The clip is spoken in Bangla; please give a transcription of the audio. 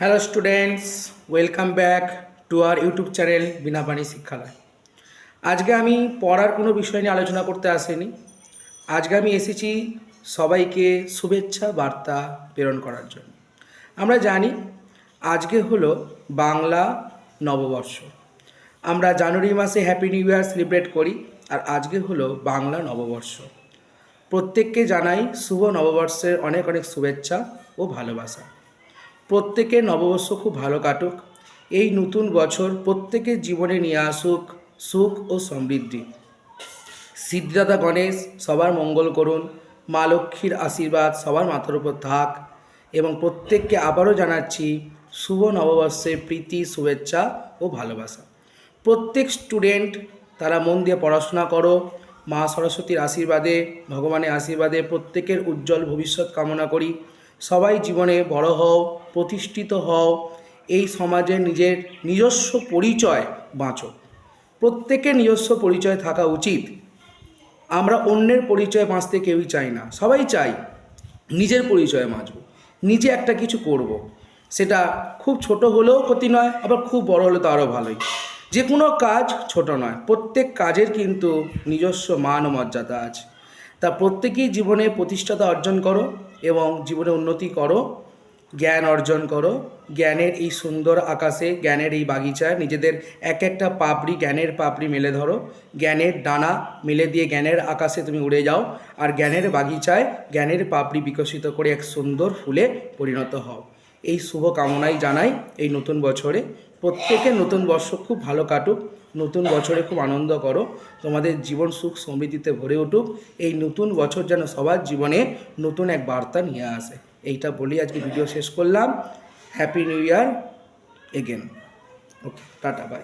Hello students, welcome back to our YouTube channel Binapani Shikshalay. আজকে আমি পড়ার কোনো বিষয় নিয়ে আলোচনা করতে আসিনি। আজকে আমি এসেছি সবাইকে শুভেচ্ছা বার্তা প্রেরণ করার জন্য। আমরা জানি আজকে হলো বাংলা নববর্ষ। আমরা জানুয়ারি মাসে হ্যাপি নিউ ইয়ার সেলিব্রেট করি, আর আজকে হলো বাংলা নববর্ষ। প্রত্যেককে জানাই শুভ নববর্ষের অনেক অনেক শুভেচ্ছা ও ভালোবাসা। প্রত্যেকের নববর্ষ খুব ভালো কাটুক। এই নতুন বছর প্রত্যেকের জীবনে নিয়ে আসুক সুখ ও সমৃদ্ধি। সিদ্ধিদাতা গণেশ সবার মঙ্গল করুন। মা লক্ষ্মীর আশীর্বাদ সবার মাথার উপর থাক। এবং প্রত্যেককে আবারও জানাচ্ছি শুভ নববর্ষের প্রীতি, শুভেচ্ছা ও ভালোবাসা। প্রত্যেক স্টুডেন্ট তারা মন দিয়ে পড়াশোনা করো। মা সরস্বতীর আশীর্বাদে, ভগবানের আশীর্বাদে প্রত্যেকের উজ্জ্বল ভবিষ্যৎ কামনা করি। সবাই জীবনে বড় হও, প্রতিষ্ঠিত হও, এই সমাজে নিজের নিজস্ব পরিচয় বাঁচো। প্রত্যেকের নিজস্ব পরিচয় থাকা উচিত। আমরা অন্যের পরিচয় বাঁচতে কেউই চাই না, সবাই চাই নিজের পরিচয় বাঁচব, নিজে একটা কিছু করব। সেটা খুব ছোট হলেও ক্ষতি নয়, আবার খুব বড় হলে তো আরও ভালোই। যে কোনো কাজ ছোট নয়, প্রত্যেক কাজের কিন্তু নিজস্ব মান ও মর্যাদা আছে। তা প্রত্যেকেই জীবনে প্রতিষ্ঠাতা অর্জন করো এবং জীবনে উন্নতি করো, জ্ঞান অর্জন করো। জ্ঞানের এই সুন্দর আকাশে, জ্ঞানের এই বাগিচায় নিজেদের এক একটা পাপড়ি, জ্ঞানের পাপড়ি মেলে ধরো। জ্ঞানের ডানা মেলে দিয়ে জ্ঞানের আকাশে তুমি উড়ে যাও, আর জ্ঞানের বাগিচায় জ্ঞানের পাপড়ি বিকশিত করে এক সুন্দর ফুলে পরিণত হও। এই শুভ কামনাই জানাই এই নতুন বছরে। প্রত্যেকের নতুন বর্ষ খুব ভালো কাটুক, নতুন বছরে খুব আনন্দ করো, তোমাদের জীবন সুখ সমৃদ্ধিতে ভরে উঠুক। এই নতুন বছর যেন সবার জীবনে নতুন এক বার্তা নিয়ে আসে। এইটা বলি আজকে ভিডিও শেষ করলাম। Happy new year again. Okay, tata, by.